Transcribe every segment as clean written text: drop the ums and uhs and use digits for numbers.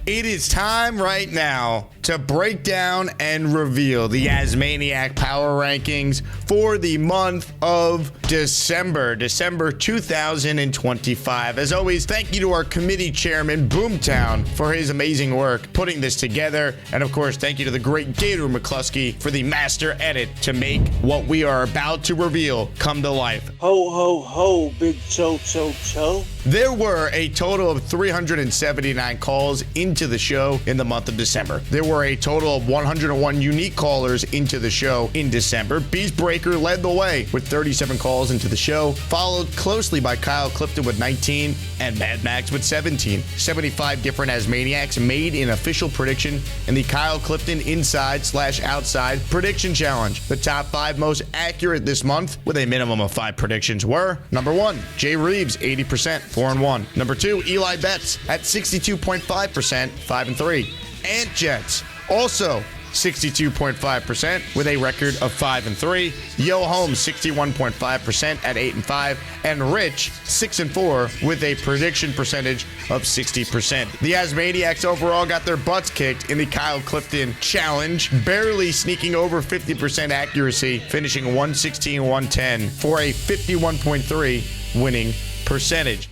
It is time right now to break down and reveal the ASMANIAC Power Rankings for the month of December 2025. As always, thank you to our committee chairman, Boomtown, for his amazing work putting this together. And of course, thank you to the great Gator McKlusky for the master edit to make what we are about to reveal come to life. Ho, ho, ho, big cho, cho, cho. There were a total of 379 calls into the show in the month of December. There were a total of 101 unique callers into the show in December. Beastbreaker led the way with 37 calls into the show, followed closely by Clifton with 19 and Mad Max with 17. 75 different ASMANIACs made an official prediction in the Clifton Inside/Outside Prediction Challenge. The top 5 most accurate this month with a minimum of 5 predictions were: number 1, Jay Reeves, 80%, 4-1. Number 2, Eli Betts at 62.5%, 5-3. Ant Jets, also 62.5% with a record of 5-3. Yo Holmes, 61.5% at 8-5. And Rich, 6-4 with a prediction percentage of 60%. The ASMANIACs overall got their butts kicked in the Clifton challenge, barely sneaking over 50% accuracy, finishing 116-110 for a 51.3 winning percentage.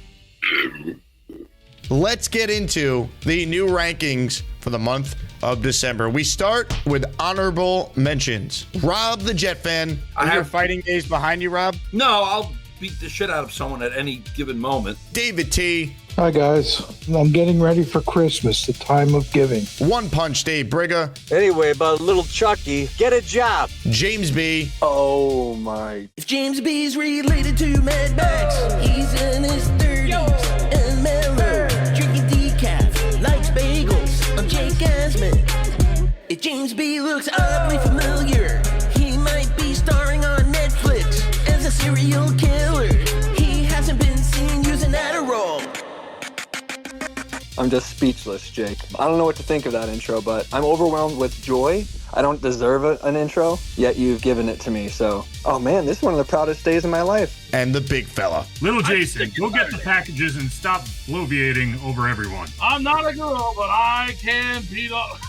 Let's get into the new rankings for the month of December. We start with honorable mentions. Rob the Jet fan. I have fighting days behind you, Rob. No, I'll beat the shit out of someone at any given moment. David T. Hi guys, I'm getting ready for Christmas, the time of giving. One Punch Dave Brigga. Anyway, about little Chucky, get a job. James B. Oh my. If James B's related to Mad Max, he's in his 30s and mellow, drinking decaf, likes bagels. I'm Jake Asman. If James B looks oddly familiar, he might be starring on Netflix as a serial killer. He hasn't been seen using Adderall. I'm just speechless, Jake. I don't know what to think of that intro, but I'm overwhelmed with joy. I don't deserve an intro, yet you've given it to me, so... Oh man, this is one of the proudest days of my life. And the big fella. Little Jason, go get the packages and stop bloviating over everyone. I'm not a girl, but I can beat up.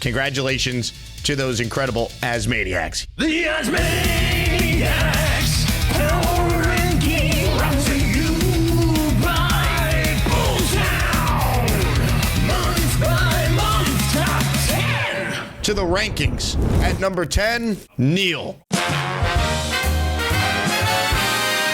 Congratulations to those incredible ASMANIACs. The ASMANIACs Power Ranking brought to you by Boomtown. Month by month, top 10. To the rankings. At number 10, Neil.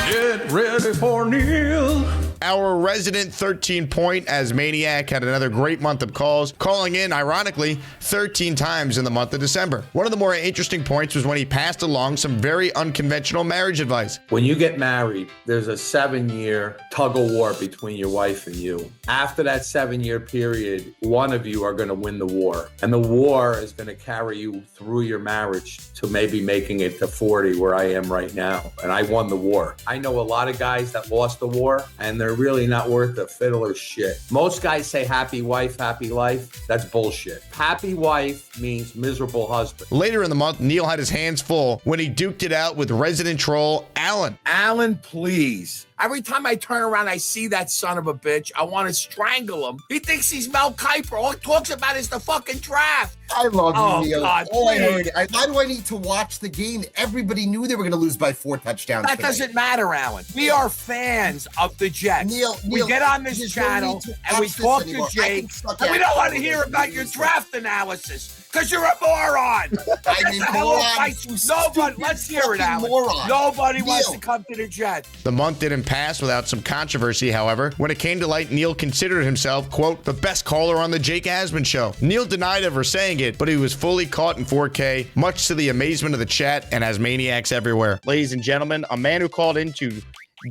Get ready for Neil. Our resident 13-point ASMANIAC had another great month of calls, calling in, ironically, 13 times in the month of December. One of the more interesting points was when he passed along some very unconventional marriage advice. When you get married, there's a 7-year tug of war between your wife and you. After that 7-year period, one of you are going to win the war. And the war is going to carry you through your marriage to maybe making it to 40, where I am right now. And I won the war. I know a lot of guys that lost the war, and they're really not worth a fiddler's shit. Most guys say happy wife, happy life. That's bullshit. Happy wife means miserable husband. Later in the month, Neil had his hands full when he duked it out with resident troll Alan. Alan, please. Every time I turn around, I see that son of a bitch. I want to strangle him. He thinks he's Mel Kiper. All he talks about is the fucking draft. I love you, Neil. God, all I heard, why do I need to watch the game? Everybody knew they were going to lose by 4 touchdowns. That doesn't matter, Alan. We are fans of the Jets. Neil, we get on this channel and we talk to Jake, and we don't want to hear about your draft analysis. Because you're a moron. I mean, moron. Nobody, let's hear it, Alan. Moron. Nobody wants to come to the Jets. The month didn't pass without some controversy, however. When it came to light, Neil considered himself, quote, the best caller on the Jake Asman show. Neil denied ever saying it, but he was fully caught in 4K, much to the amazement of the chat and ASMANIACs everywhere. Ladies and gentlemen, a man who called into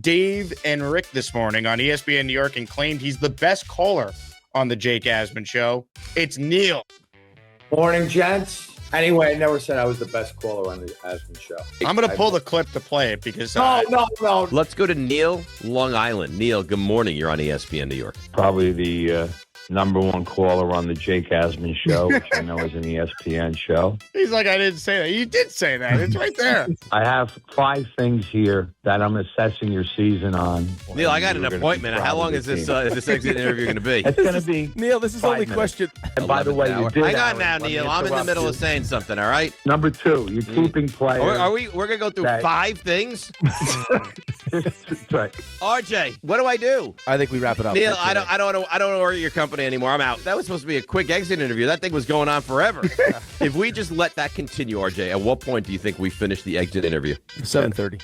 Dave and Rick this morning on ESPN New York and claimed he's the best caller on the Jake Asman show. It's Neil. Morning, gents. Anyway, I never said I was the best caller on the Asman show. I'm going to pull the clip to play it because... No. Let's go to Neil, Long Island. Neil, good morning. You're on ESPN New York. Probably the #1 caller on the Jake Asman show, which I know is an ESPN show. He's like, I didn't say that. You did say that. It's right there. I have 5 things here that I'm assessing your season on. Neil, I got an appointment. How long is this exit interview going to be? It's going to be Neil, this is only minutes. question. And by the way, you did hang on now, Neil. I'm in the middle of saying something, all right? #2, you're keeping players. We're going to go through 5 things? Right. RJ, what do I do? I think we wrap it up. Neil, I don't want to work at your company anymore. I'm out. That was supposed to be a quick exit interview. That thing was going on forever. If we just let that continue, RJ, at what point do you think we finish the exit interview? 7:30.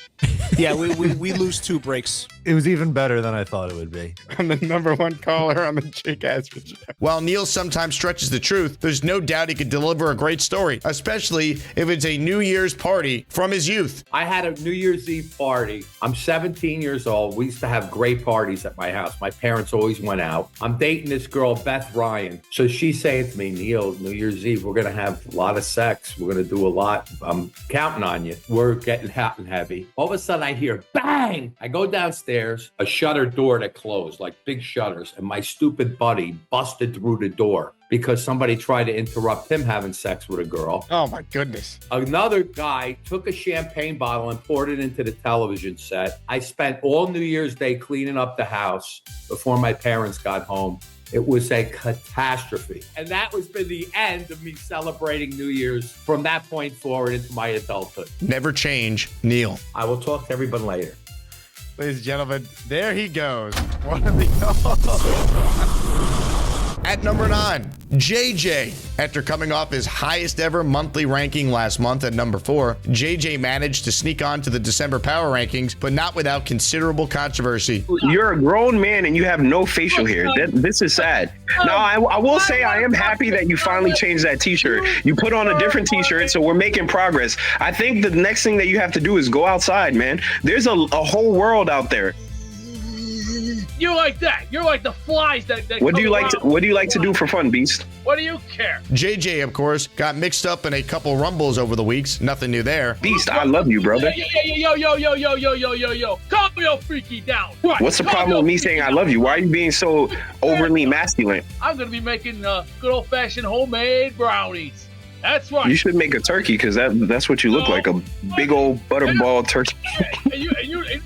Yeah, we lose 2 breaks. It was even better than I thought it would be. I'm the #1 caller on the Jake Asman show. While Neil sometimes stretches the truth, there's no doubt he could deliver a great story, especially if it's a New Year's party from his youth. I had a New Year's Eve party. I'm 17 years old. We used to have great parties at my house. My parents always went out. I'm dating this girl, Beth Ryan. So she's saying to me, Neil, New Year's Eve, we're going to have a lot of sex. We're going to do a lot. I'm counting on you. We're getting hot and heavy. All of a sudden I hear bang. I go downstairs, a shutter door that closed, like big shutters. And my stupid buddy busted through the door because somebody tried to interrupt him having sex with a girl. Oh, my goodness. Another guy took a champagne bottle and poured it into the television set. I spent all New Year's Day cleaning up the house before my parents got home. It was a catastrophe. And that was been the end of me celebrating New Year's from that point forward into my adulthood. Never change, Neil. I will talk to everyone later. Ladies and gentlemen, there he goes. One of the... At #9, JJ. After coming off his highest ever monthly ranking last month at #4, JJ managed to sneak on to the December Power Rankings, but not without considerable controversy. You're a grown man and you have no facial hair. This is sad. Now, I will say I am happy that you finally changed that t-shirt. You put on a different t-shirt, so we're making progress. I think the next thing that you have to do is go outside, man. There's a whole world out there. You're like that. You're like the flies that What do you like to do for fun, Beast? What do you care? JJ, of course, got mixed up in a couple rumbles over the weeks. Nothing new there. Beast, I love you, brother. Yo. Calm your freaky down. Right. What's the problem with me saying I love you? Why are you being so overly masculine? I'm going to be making good old-fashioned homemade brownies. That's right. You should make a turkey because that's what you look like, a big old butterball turkey.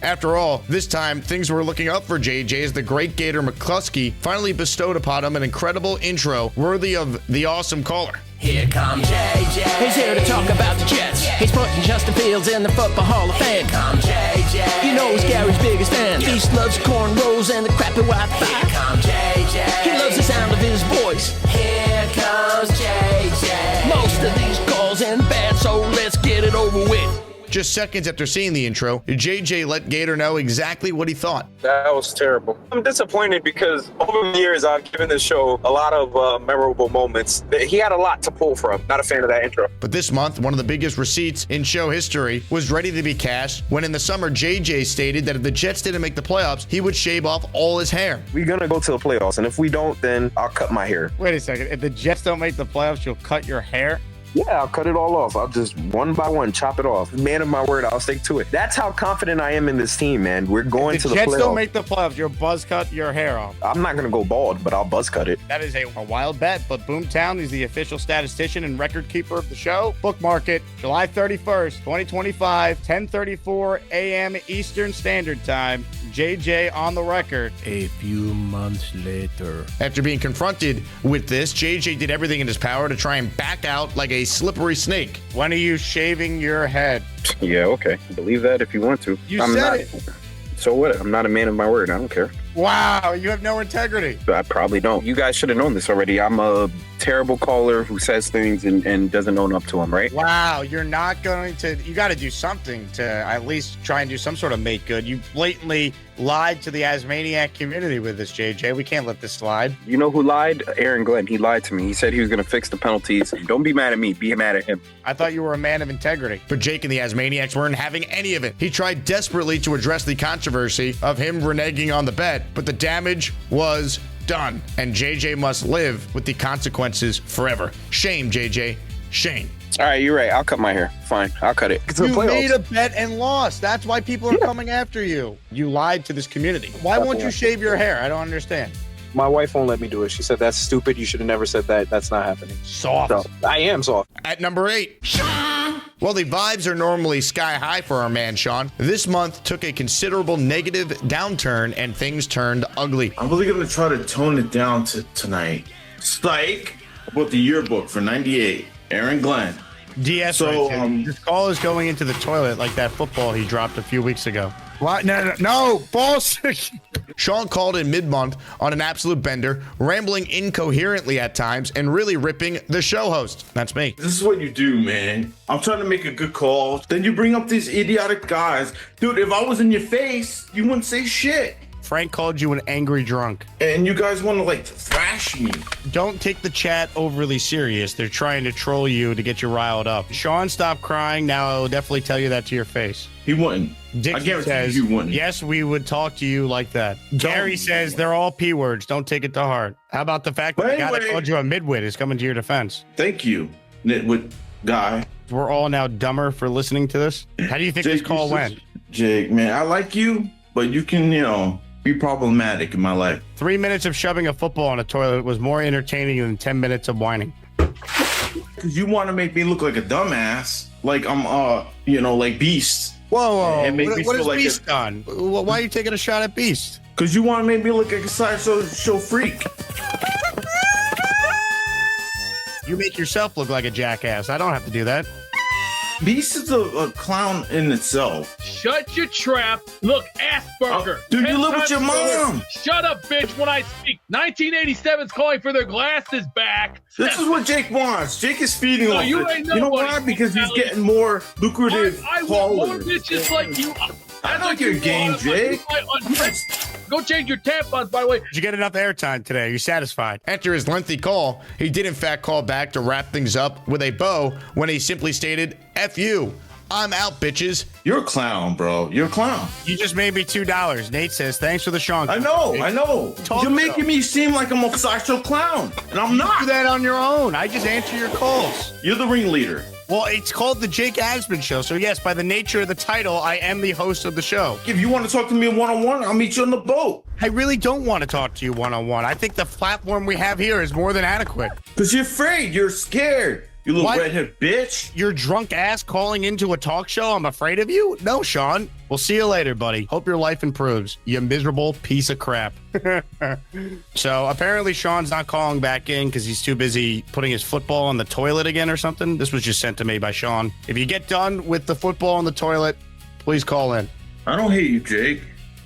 After all, this time things were looking up for JJ as the great Gator McKlusky finally bestowed upon him an incredible intro worthy of the awesome caller. Here comes JJ. He's here to talk about the Jets. He's putting Justin Fields in the Football Hall of Fame. Here comes JJ. You know he's Gary's biggest fan. Beast loves cornrows and the crappy Wi-Fi. Here comes JJ. He loves the sound of his voice. Here comes JJ. Most of these calls end bad, so let's get it over with. Just seconds after seeing the intro, JJ let Gator know exactly what he thought. That was terrible. I'm disappointed because over the years, I've given this show a lot of memorable moments. He had a lot to pull from. Not a fan of that intro. But this month, one of the biggest receipts in show history was ready to be cashed when in the summer, JJ stated that if the Jets didn't make the playoffs, he would shave off all his hair. We're going to go to the playoffs, and if we don't, then I'll cut my hair. Wait a second. If the Jets don't make the playoffs, you'll cut your hair? Yeah, I'll cut it all off. I'll just one by one chop it off. Man of my word, I'll stick to it. That's how confident I am in this team, man. We're going to the playoffs. If the Jets don't make the playoffs, you'll buzz cut your hair off. I'm not going to go bald, but I'll buzz cut it. That is a wild bet, but Boomtown is the official statistician and record keeper of the show. Bookmark it, July 31st, 2025, 10:34 a.m. Eastern Standard Time. JJ on the record. A few months later. After being confronted with this, JJ did everything in his power to try and back out like a slippery snake. When are you shaving your head? Yeah, okay. Believe that if you want to. I'm said it. So what? I'm not a man of my word. I don't care. Wow, you have no integrity. I probably don't. You guys should have known this already. I'm a terrible caller who says things and doesn't own up to them, right? Wow, you're not going to... You got to do something to at least try and do some sort of make good. You blatantly lied to the ASMANIAC community with this, JJ. We can't let this slide. You know who lied? Aaron Glenn. He lied to me. He said he was going to fix the penalties. Don't be mad at me. Be mad at him. I thought you were a man of integrity. But Jake and the ASMANIACs weren't having any of it. He tried desperately to address the controversy of him reneging on the bet, but the damage was done, and JJ must live with the consequences forever. Shame, JJ. Shame. All right, you're right. I'll cut my hair. Fine. I'll cut it. You made a bet and lost. That's why people are coming after you. You lied to this community. Why won't you shave your hair? I don't understand. My wife won't let me do it. She said, that's stupid. You should have never said that. That's not happening. Soft. So, I am soft. At number 8, well, the vibes are normally sky high for our man, Sean. This month took a considerable negative downturn and things turned ugly. I'm really going to try to tone it down tonight. Psych about the yearbook for 98. Aaron Glenn. DS, So, this call is going into the toilet like that football he dropped a few weeks ago. What? No, false. Sean called in mid-month on an absolute bender, rambling incoherently at times and really ripping the show host. That's me. This is what you do, man. I'm trying to make a good call. Then you bring up these idiotic guys. Dude, if I was in your face, you wouldn't say shit. Frank called you an angry drunk. And you guys want to, like, thrash me. Don't take the chat overly serious. They're trying to troll you to get you riled up. Sean, stop crying. Now I will definitely tell you that to your face. He wouldn't. Dixie I guarantee says, you wouldn't. yes, we would talk to you like that. Gary says they're all P words. Don't take it to heart. How about the fact that the guy that called you a midwit is coming to your defense? Thank you, nitwit guy. We're all now dumber for listening to this. How do you think this call went? Jake, man, I like you, but you can, be problematic in my life. 3 minutes of shoving a football in a toilet was more entertaining than 10 minutes of whining. Because you want to make me look like a dumbass. Like I'm, like Beast. Whoa. And make me What feel has like Beast done? Why are you taking a shot at Beast? Because you want to make me look like a sideshow freak. You make yourself look like a jackass. I don't have to do that. Beast is a clown in itself. Shut your trap. Look, Asperger. Dude, you 10 live with your times over. mom. Shut up, bitch, when I speak. 1987's calling for their glasses back. This is what Jake wants. Jake is feeding No, off you it. ain't You know nobody. why? Because he's getting more lucrative I want more followers. bitches like you. I know your game, Jake. Go change your tampons, by the way. Did you get enough airtime today? Are you satisfied? After his lengthy call, he did in fact call back to wrap things up with a bow when he simply stated, F you. I'm out, bitches. You're a clown, bro. You're a clown. You just made me $2. Nate says, thanks for the Sean. I know. You're making me seem like I'm a sideshow clown, and I'm not. Do that on your own. I just answer your calls. You're the ringleader. Well, it's called the Jake Asman Show, so yes, by the nature of the title, I am the host of the show. If you want to talk to me one-on-one, I'll meet you on the boat. I really don't want to talk to you one-on-one. I think the platform we have here is more than adequate. Because you're afraid. You're scared. You little What? redhead bitch. Your drunk ass calling into a talk show? I'm afraid of you? No, Sean. We'll see you later, buddy. Hope your life improves. You miserable piece of crap. So apparently Sean's not calling back in because he's too busy putting his football on the toilet again or something. This was just sent to me by Sean. If you get done with the football on the toilet, please call in. I don't hate you, Jake.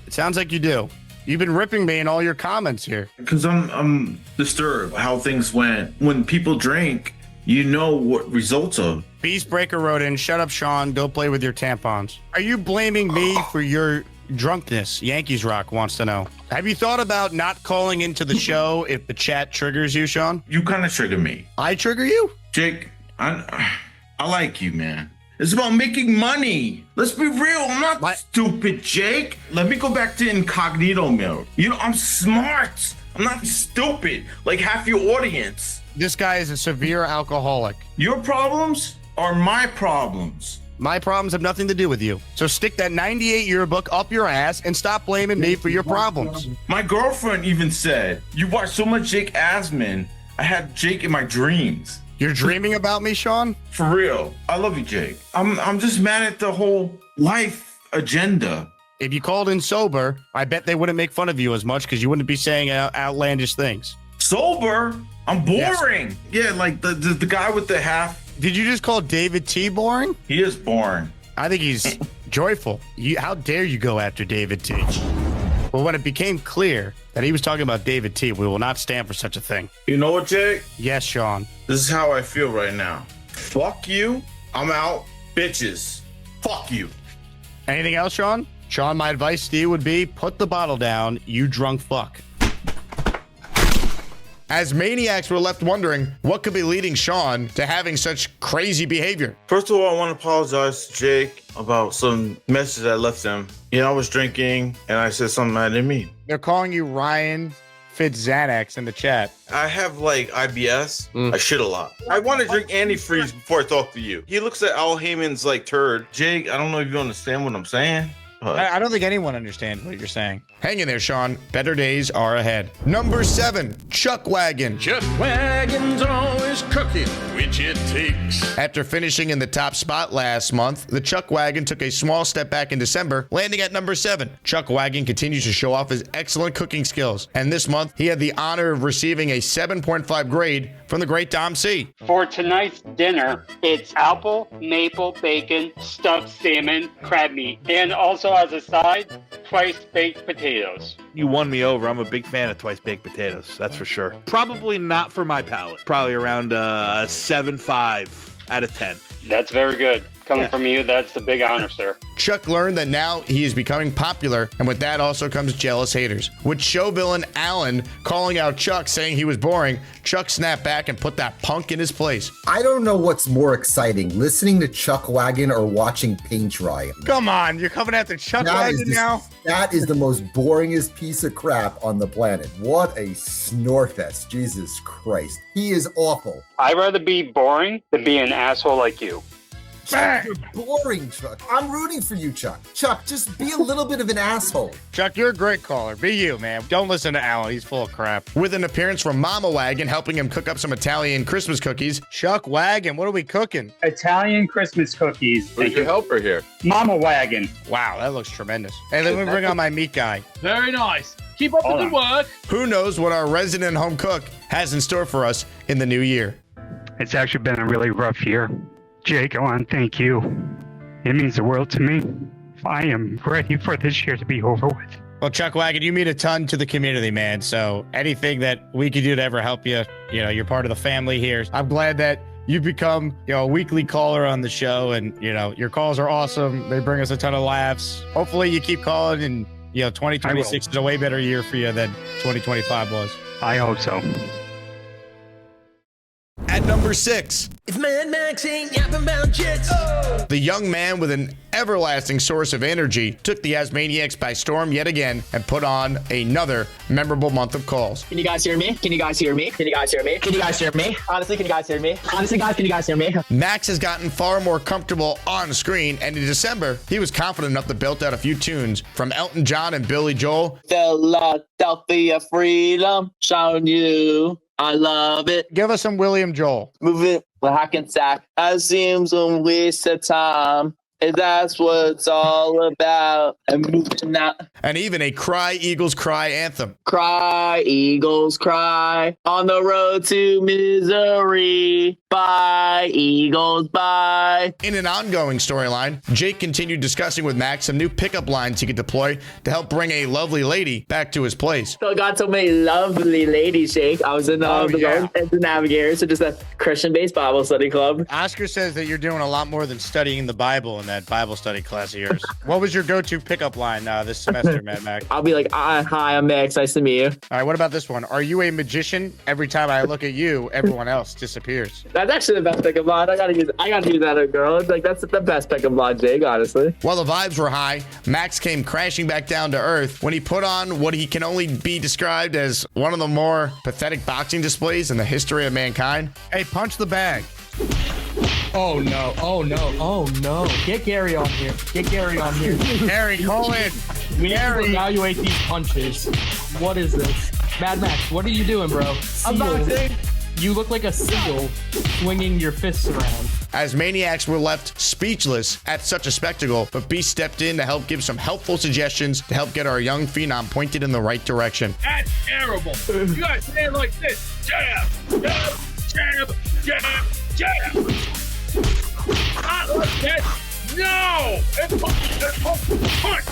It sounds like you do. You've been ripping me in all your comments here. Because I'm disturbed how things went. When people drink, you know what results of. Beastbreaker wrote in, shut up, Sean. Go play with your tampons. Are you blaming me for your drunkenness? Yankees Rock wants to know. Have you thought about not calling into the show if the chat triggers you, Sean? You kind of trigger me. I trigger you? Jake, I like you, man. It's about making money. Let's be real. I'm not stupid, Jake. Let me go back to incognito mode. I'm smart. I'm not stupid like half your audience. This guy is a severe alcoholic. Your problems are my problems. My problems have nothing to do with you. So stick that 98 yearbook up your ass and stop blaming me for your problems. My girlfriend even said, you watch so much Jake Asman, I had Jake in my dreams. You're dreaming about me, Sean? For real. I love you, Jake. I'm just mad at the whole life agenda. If you called in sober, I bet they wouldn't make fun of you as much because you wouldn't be saying outlandish things. Sober? I'm boring. Yes. Yeah, like the guy with the half. Did you just call David T boring? He is boring. I think he's joyful. How dare you go after David T? Well, when it became clear that he was talking about David T, we will not stand for such a thing. You know what, Jake? Yes, Sean. This is how I feel right now. Fuck you. I'm out. Bitches. Fuck you. Anything else, Sean? Sean, my advice to you would be put the bottle down, you drunk fuck. As maniacs were left wondering what could be leading Sean to having such crazy behavior. First of all, I want to apologize to Jake about some message I left him. I was drinking and I said something I didn't mean. They're calling you Ryan Fitz-Xanax in the chat. I have like IBS. I shit a lot. I want to drink antifreeze before I talk to you. He looks at Al Heyman's like turd. Jake, I don't know if you understand what I'm saying, I don't think anyone understands what you're saying. Hang in there, Sean. Better days are ahead. Number 7, Chuck Wagon. Chuck Wagon's always cooking, which it takes. After finishing in the top spot last month, the Chuck Wagon took a small step back in December, landing at number 7. Chuck Wagon continues to show off his excellent cooking skills, and this month he had the honor of receiving a 7.5 grade from the great Dom C. For tonight's dinner, it's apple, maple, bacon, stuffed salmon, crab meat, and also as a side, twice baked potatoes. You won me over. I'm a big fan of twice baked potatoes. That's for sure. Probably not for my palate. Probably around 7.5 out of 10. That's very good. Coming from you, that's the big honor, sir. Chuck learned that now he is becoming popular, and with that also comes jealous haters. With show villain Alan calling out Chuck, saying he was boring, Chuck snapped back and put that punk in his place. I don't know what's more exciting, listening to Chuck Wagon or watching paint dry. Come on, you're coming after Chuck Wagon now? That is the most boringest piece of crap on the planet. What a snorefest. Jesus Christ. He is awful. I'd rather be boring than be an asshole like you. Chuck, you're boring, Chuck. I'm rooting for you, Chuck. Chuck, just be a little bit of an asshole. Chuck, you're a great caller. Be you, man. Don't listen to Alan. He's full of crap. With an appearance from Mama Wagon helping him cook up some Italian Christmas cookies. Chuck Wagon, what are we cooking? Italian Christmas cookies. Who's your helper here? Mama Wagon. Wow, that looks tremendous. Hey, let me bring on my meat guy. Very nice. Keep up the good work. Who knows what our resident home cook has in store for us in the new year? It's actually been a really rough year. Jake, I want to thank you. It means the world to me. I am ready for this year to be over with. Well, Chuck Wagon, you mean a ton to the community, man. So anything that we could do to ever help you, you're part of the family here. I'm glad that you've become, a weekly caller on the show, and, your calls are awesome. They bring us a ton of laughs. Hopefully you keep calling, and, 2026 is a way better year for you than 2025 was. I hope so. At number 6, If Mad Max ain't yapping about jets. the young man with an everlasting source of energy took the ASMANIACS by storm yet again and put on another memorable month of calls. Can you guys hear me? Can you guys hear me? Can you guys hear me? Can you guys hear me? Honestly, can you guys hear me? Honestly, guys, can you guys hear me? Max has gotten far more comfortable on screen, and in December, he was confident enough to belt out a few tunes from Elton John and Billy Joel. Philadelphia freedom, showing you. I love it. Give us some William Joel. Move it, hack and sack. That seems a waste of time. And that's what it's all about. And moving out. And even a Cry Eagles Cry anthem. Cry, Eagles, cry. On the road to misery. Bye, Eagles, bye. In an ongoing storyline, Jake continued discussing with Max some new pickup lines he could deploy to help bring a lovely lady back to his place. So I got so many lovely ladies, Jake. I was in the Navigator, so just a Christian-based Bible study club. Oscar says that you're doing a lot more than studying the Bible in that Bible study class of yours. What was your go-to pickup line this semester, Mad Max? I'll be like, hi, I'm Max. Nice to meet you. All right, what about this one? Are you a magician? Every time I look at you, everyone else disappears. That's actually the best pickup line. I gotta use that on a girl. It's like that's the best pickup line, Jake, honestly. While the vibes were high, Max came crashing back down to earth when he put on what he can only be described as one of the more pathetic boxing displays in the history of mankind. Hey, punch the bag. Oh no, oh no, oh no. Get Gary on here. Get Gary on here. Gary, call in. We need to evaluate these punches. What is this? Mad Max, what are you doing, bro? I'm boxing. You look like a seal swinging your fists around. ASMANIACS were left speechless at such a spectacle, but Beast stepped in to help give some helpful suggestions to help get our young phenom pointed in the right direction. That's terrible. You guys stand like this. Jab, jab, jab, jab, jab. I like that. No! Punch!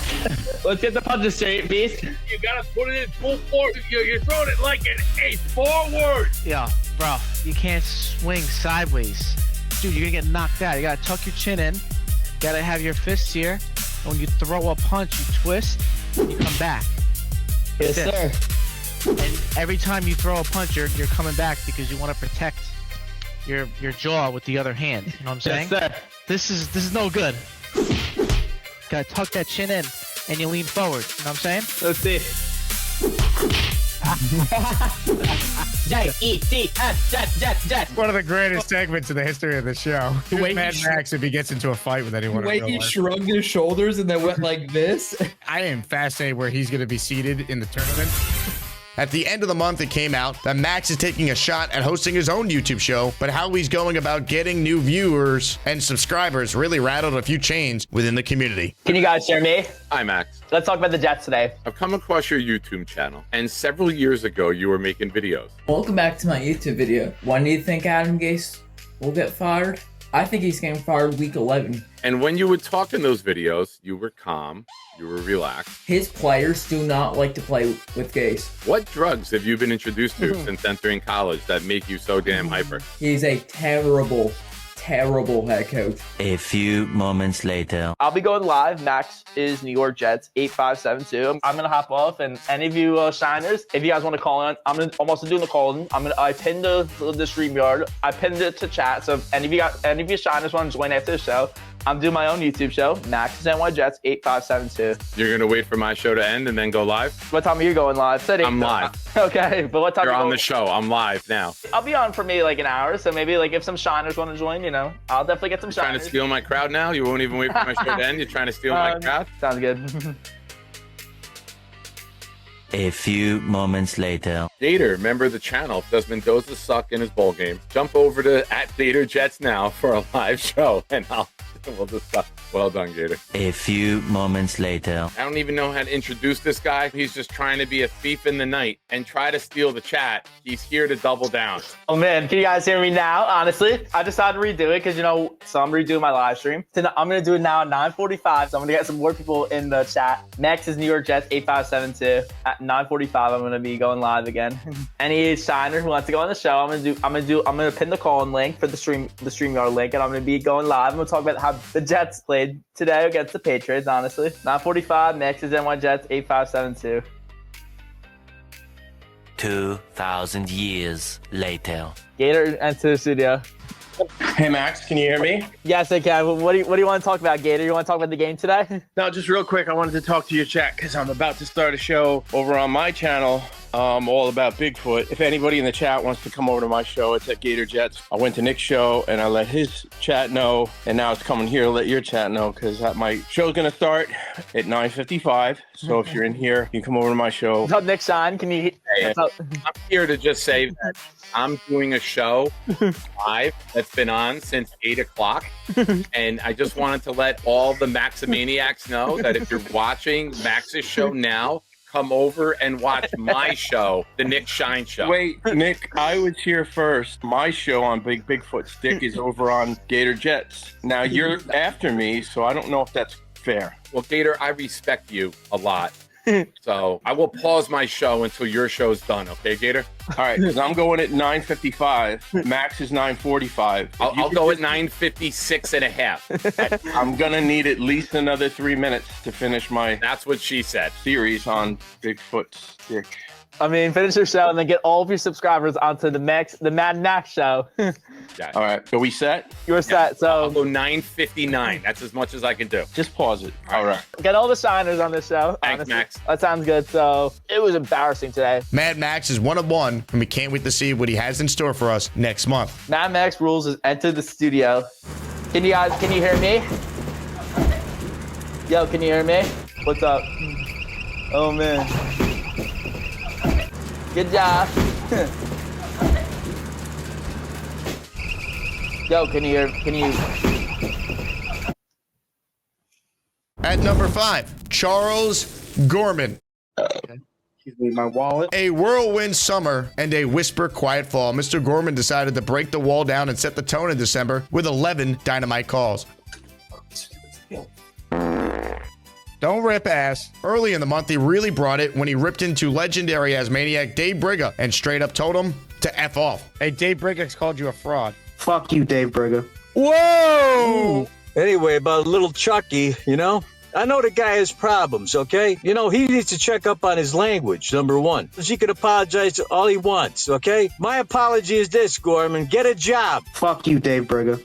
Let's get the punches straight, Beast. You gotta put it in full force. You're throwing it like an ace. Forward! Yo, bro, you can't swing sideways. Dude, you're gonna get knocked out. You gotta tuck your chin in. You gotta have your fists here. And when you throw a punch, you twist, and you come back. Yes, sir. And every time you throw a punch, you're coming back because you want to protect your jaw with the other hand. You know what I'm saying? Yes, sir. This is no good. Gotta tuck that chin in and you lean forward. You know what I'm saying? Let's see. Jet. One of the greatest segments in the history of the show. way Mad he Max if he gets into a fight with anyone. The way in real he life. shrugged his shoulders and then went like this. I am fascinated where he's going to be seated in the tournament. At the end of the month, it came out that Max is taking a shot at hosting his own YouTube show, but how he's going about getting new viewers and subscribers really rattled a few chains within the community. Can you guys hear me? Hi, Max. Let's talk about the Jets today. I've come across your YouTube channel, and several years ago, you were making videos. Welcome back to my YouTube video. When do you think Adam Gase will get fired? I think he's getting fired week 11. And when you would talk in those videos, you were calm, you were relaxed. His players do not like to play with Gase. What drugs have you been introduced to since entering college that make you so damn hyper? He's a terrible head coach. A few moments later. I'll be going live. Max is New York Jets 8572. I'm gonna hop off, and any of you shiners, if you guys want to call in, I'm also doing the calling. I pinned the StreamYard. I pinned it to chat. So if any of you shiners want to join after the show, I'm doing my own YouTube show. Max is NY Jets 8572. You're gonna wait for my show to end and then go live? What time are you going live? I'm live. Okay, but what time? You're on the show. I'm live now. I'll be on for maybe like an hour, so maybe like if some shiners want to join, I'll definitely get some shiners. Trying to steal my crowd now? You won't even wait for my show to end? You're trying to steal my crowd? Sounds good. A few moments later. Gator, remember the channel. Does Mendoza suck in his bowl game? Jump over to @GatorJets now for a live show, and we'll discuss. Well done, Gator. A few moments later. I don't even know how to introduce this guy. He's just trying to be a thief in the night and try to steal the chat. He's here to double down. Oh man, can you guys hear me now? Honestly, I decided to redo it because so I'm redoing my live stream. So I'm gonna do it now at 9:45. So I'm gonna get some more people in the chat. Max is New York Jets 8572. At 9:45, I'm gonna be going live again. Any shiner who wants to go on the show, I'm gonna pin the call-in link for the StreamYard link, and I'm gonna be going live. I'm gonna talk about how the Jets played today against the Patriots. Honestly, 9:45. Max is NY Jets 8572. 2,000 years later. Gator, enter the studio. Hey Max, can you hear me? Yes, I can. What do you want to talk about, Gator? You want to talk about the game today? No, just real quick, I wanted to talk to your chat because I'm about to start a show over on my channel all about Bigfoot. If anybody in the chat wants to come over to my show, it's at Gator Jets. I went to Nick's show and I let his chat know, and now it's coming here to let your chat know because my show's going to start at 9:55. So if you're in here, you can come over to my show. What's up, Nick Shine? Can you? Hey, I'm here to just say that I'm doing a show live that's been on since 8 o'clock. And I just wanted to let all the Maximaniacs know that if you're watching Max's show now, come over and watch my show, the Nick Shine Show. Wait, Nick, I was here first. My show on Bigfoot Stick is over on Gator Jets. Now you're after me, so I don't know if that's fair. Well, Gator, I respect you a lot. So I will pause my show until your show's done, okay, Gator? All right, because I'm going at 9:55. Max is 9:45. I'll go at 9:56 and a half. I'm going to need at least another 3 minutes to finish my... That's what she said. ...series on Bigfoot Stick. I mean, finish your show and then get all of your subscribers onto the Mad Max show. All right, are we set? You're set, so... I'll go 9:59. That's as much as I can do. Just pause it. All right. Get all the shiners on this show. Thanks, honestly. Max. That sounds good. So, it was embarrassing today. Mad Max is 1 of 1, and we can't wait to see what he has in store for us next month. Mad Max Rules has entered the studio. Can you hear me? Yo, can you hear me? What's up? Oh, man. Good job. Yo, can you? At number 5, Charles Gorman. Give me my wallet. A whirlwind summer and a whisper quiet fall. Mr. Gorman decided to break the wall down and set the tone in December with 11 dynamite calls. Don't rip ass. Early in the month, he really brought it when he ripped into legendary Asmaniac Dave Brigger and straight up told him to F off. Hey, Dave Brigger's called you a fraud. Fuck you, Dave Brigger. Whoa! Anyway, about little Chucky, I know the guy has problems, okay? He needs to check up on his language, number one. He can apologize all he wants, okay? My apology is this, Gorman. Get a job. Fuck you, Dave Brigger.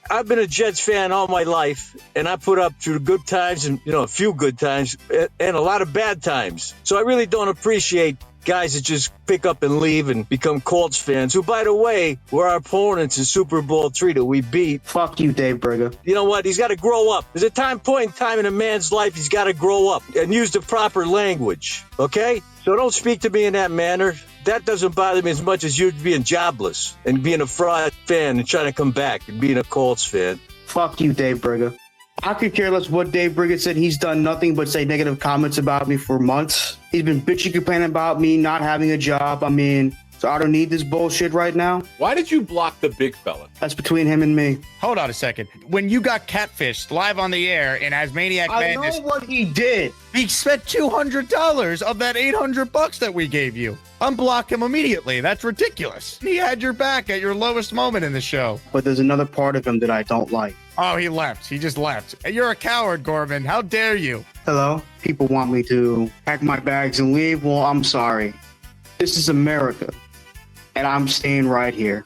I've been a Jets fan all my life, and I put up through the good times and, a few good times and a lot of bad times. So I really don't appreciate guys that just pick up and leave and become Colts fans, who, by the way, were our opponents in Super Bowl III that we beat. Fuck you, Dave Briga. You know what? He's got to grow up. There's a point in time in a man's life he's got to grow up and use the proper language, okay? So don't speak to me in that manner. That doesn't bother me as much as you being jobless and being a fraud fan and trying to come back and being a Colts fan. Fuck you, Dave Briga. I could care less what Dave Briga said. He's done nothing but say negative comments about me for months. He's been bitchy complaining about me not having a job. I mean, so I don't need this bullshit right now. Why did you block the big fella? That's between him and me. Hold on a second. When you got catfished live on the air in Asmaniac Madness, I know what he did. He spent $200 of that $800 that we gave you. Unblock him immediately. That's ridiculous. He had your back at your lowest moment in the show. But there's another part of him that I don't like. Oh, he left. He just left. You're a coward, Gorman. How dare you? Hello? People want me to pack my bags and leave. Well, I'm sorry. This is America. And I'm staying right here.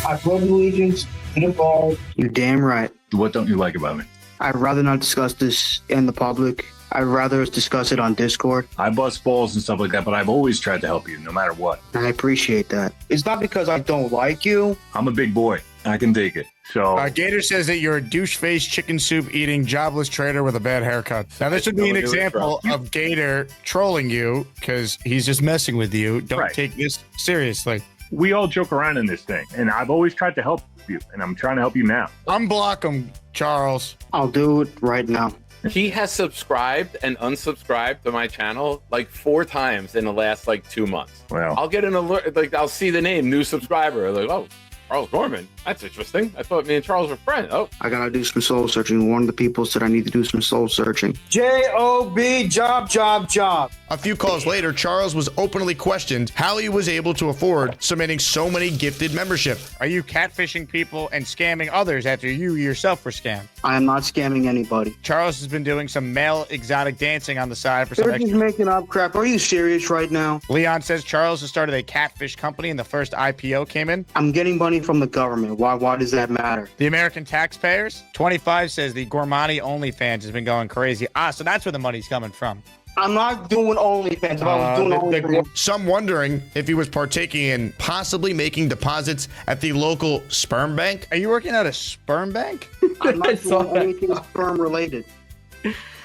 I pledge allegiance to the flag. You damn right. What don't you like about me? I'd rather not discuss this in the public. I'd rather us discuss it on Discord. I bust balls and stuff like that, but I've always tried to help you, no matter what. I appreciate that. It's not because I don't like you. I'm a big boy. I can take it. So Gator says that you're a douche-faced, chicken soup eating, jobless trader with a bad haircut. Now, this would be an example of Gator trolling you because he's just messing with you. Don't take this seriously. We all joke around in this thing, and I've always tried to help you, and I'm trying to help you now. Unblock him, Charles. I'll do it right now. He has subscribed and unsubscribed to my channel like 4 times in the last like 2 months. Well, I'll get an alert, like I'll see the name, new subscriber, like, oh, Charles Gorman. That's interesting. I thought me and Charles were friends. Oh, I gotta do some soul searching. One of the people said I need to do some soul searching. J-O-B, job. A few calls later, Charles was openly questioned how he was able to afford submitting so many gifted membership. Are you catfishing people and scamming others after you yourself were scammed? I am not scamming anybody. Charles has been doing some male exotic dancing on the side for some They're extra. just making up crap. Are you serious right now? Leon says Charles has started a catfish company and the first IPO came in. I'm getting money from the government. Why does that matter? The American taxpayers. 25 says the Gormani OnlyFans has been going crazy. So that's where the money's coming from. I'm not doing OnlyFans. If I was doing OnlyFans. Some wondering if he was partaking in possibly making deposits at the local sperm bank. Are you working at a sperm bank? I'm not doing anything sperm related.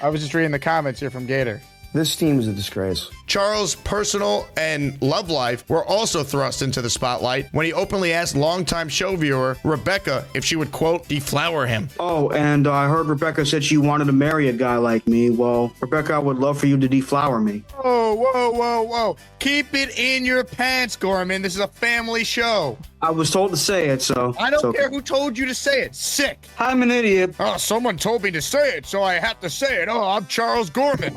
I was just reading the comments here from Gator. This team is a disgrace. Charles' personal and love life were also thrust into the spotlight when he openly asked longtime show viewer Rebecca if she would, quote, deflower him. Oh, and I heard Rebecca said she wanted to marry a guy like me. Well, Rebecca, I would love for you to deflower me. Whoa. Keep it in your pants, Gorman. This is a family show. I was told to say it, so... I don't care who told you to say it. Sick. I'm an idiot. Oh, someone told me to say it, so I have to say it. Oh, I'm Charles Gorman.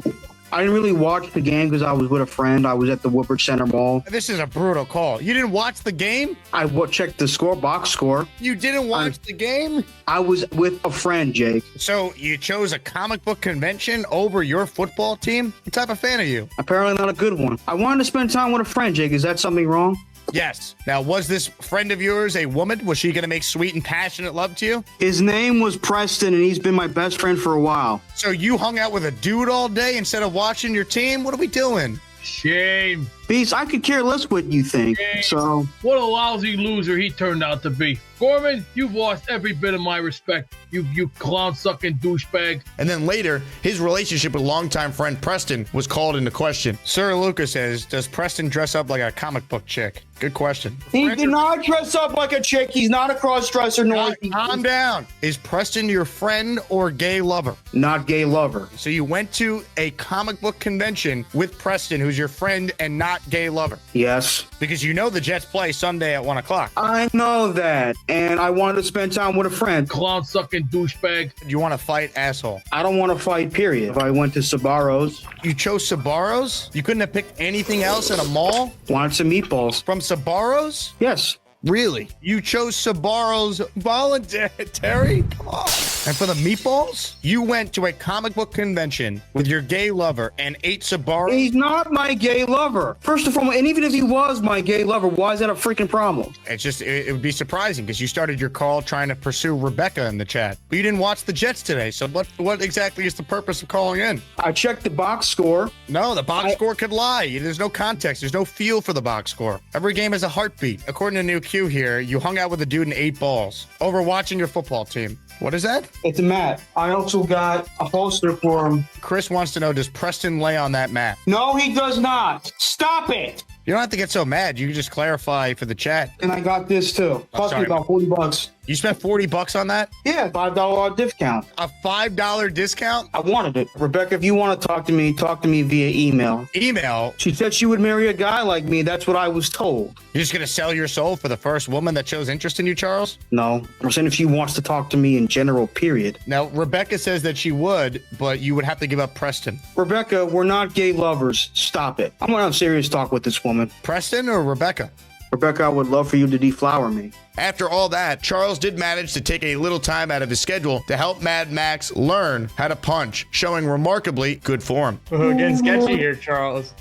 I didn't really watch the game because I was with a friend. I was at the Woodbridge Center Mall. This is a brutal call. You didn't watch the game? I checked the box score. You didn't watch the game? I was with a friend, Jake. So you chose a comic book convention over your football team? What type of fan are you? Apparently not a good one. I wanted to spend time with a friend, Jake. Is that something wrong? Yes. Now, was this friend of yours a woman? Was she going to make sweet and passionate love to you? His name was Preston, and he's been my best friend for a while. So you hung out with a dude all day instead of watching your team? What are we doing? Shame. Beast, I could care less what you think. Shame. So what a lousy loser he turned out to be. Gorman, you've lost every bit of my respect. You clown-sucking douchebag. And then later, his relationship with longtime friend Preston was called into question. Sir Lucas says, does Preston dress up like a comic book chick? Good question. He did not dress up like a chick. He's not a cross-dresser. Calm down. Is Preston your friend or gay lover? Not gay lover. So you went to a comic book convention with Preston, who's your friend and not gay lover? Yes. Because you know the Jets play Sunday at 1 o'clock. I know that. And I wanted to spend time with a friend. Clown-sucking douchebag. You want to fight, asshole? I don't want to fight, period. If I went to Sbarro's. You chose Sbarro's? You couldn't have picked anything else at a mall? Wanted some meatballs. From Sbarro's? Yes. Really? You chose Sabaro's voluntary? Come on. And for the meatballs, you went to a comic book convention with your gay lover and ate Sabaro. He's not my gay lover. First of all, and even if he was my gay lover, why is that a freaking problem? It's just, it would be surprising because you started your call trying to pursue Rebecca in the chat. But you didn't watch the Jets today, so what exactly is the purpose of calling in? I checked the box score. No, the box score could lie. There's no context. There's no feel for the box score. Every game has a heartbeat. According to New Q here, you hung out with a dude and ate balls over watching your football team. What is that? It's a mat. I also got a holster for him. Chris wants to know, does Preston lay on that mat? No, he does not. Stop it. You don't have to get so mad. You can just clarify for the chat. And I got this too. Cost me about $40. You spent $40 on that? Yeah, $5 discount. A $5 discount? I wanted it. Rebecca, if you want to talk to me via email. Email? She said she would marry a guy like me. That's what I was told. You're just going to sell your soul for the first woman that shows interest in you, Charles? No. I'm saying if she wants to talk to me in general, period. Now, Rebecca says that she would, but you would have to give up Preston. Rebecca, we're not gay lovers. Stop it. I'm going to have serious talk with this woman. Preston or Rebecca? Rebecca, I would love for you to deflower me. After all that, Charles did manage to take a little time out of his schedule to help Mad Max learn how to punch, showing remarkably good form. Getting sketchy here, Charles.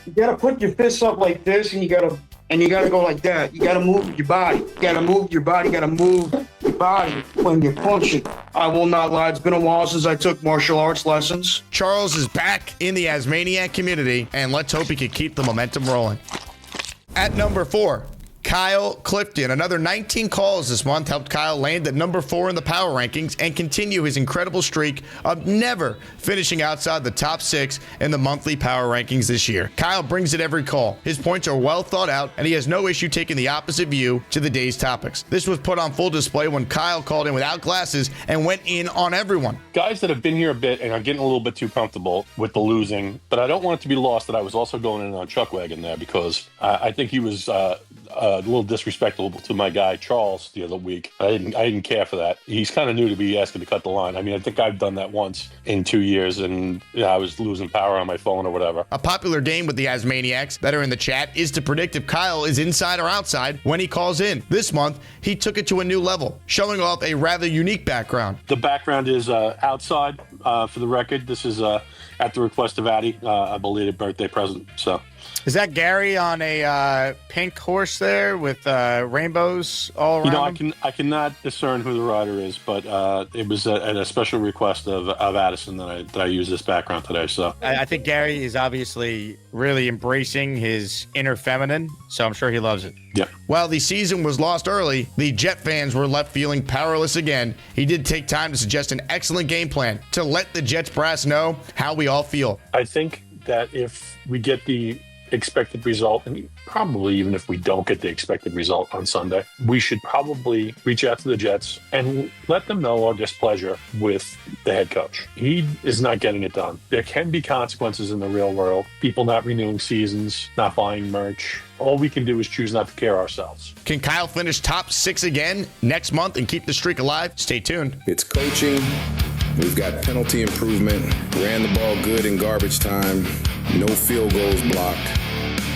You gotta put your fists up like this, and you gotta go like that. You gotta move your body. You gotta move your body. You gotta move your body when you're punching. I will not lie. It's been a while since I took martial arts lessons. Charles is back in the ASMANIAC community, and let's hope he can keep the momentum rolling. At number 4, Kyle Clifton. Another 19 calls this month helped Kyle land at number 4 in the power rankings and continue his incredible streak of never finishing outside the top 6 in the monthly power rankings this year. Kyle brings it every call. His points are well thought out, and he has no issue taking the opposite view to the day's topics. This was put on full display when Kyle called in without glasses and went in on everyone. Guys that have been here a bit and are getting a little bit too comfortable with the losing, but I don't want it to be lost that I was also going in on Chuck Wagon there because I think he was a little disrespectful to my guy Charles the other week. I didn't care for that. He's kind of new to be asking to cut the line. I mean, I think I've done that once in 2 years, and I was losing power on my phone or whatever. A popular game with the ASMANIACs that are in the chat is to predict if Kyle is inside or outside when he calls in. This month, he took it to a new level, showing off a rather unique background. The background is outside. For the record, this is at the request of Addie, a belated birthday present. So. Is that Gary on a pink horse there with rainbows all around? You know, I cannot discern who the rider is, but it was at a special request of Addison that I use this background today. So I think Gary is obviously really embracing his inner feminine, so I'm sure he loves it. Yeah. While the season was lost early, the Jet fans were left feeling powerless again. He did take time to suggest an excellent game plan to let the Jets brass know how we all feel. I think that if we get the expected result, and probably even if we don't get the expected result on Sunday, we should probably reach out to the Jets and let them know our displeasure with the head coach. He is not getting it done. There can be consequences in the real world. People not renewing seasons, not buying merch. All we can do is choose not to care ourselves. Can Kyle finish top 6 again next month and keep the streak alive? Stay tuned. It's coaching. We've got penalty improvement. Ran the ball good in garbage time. No field goals blocked.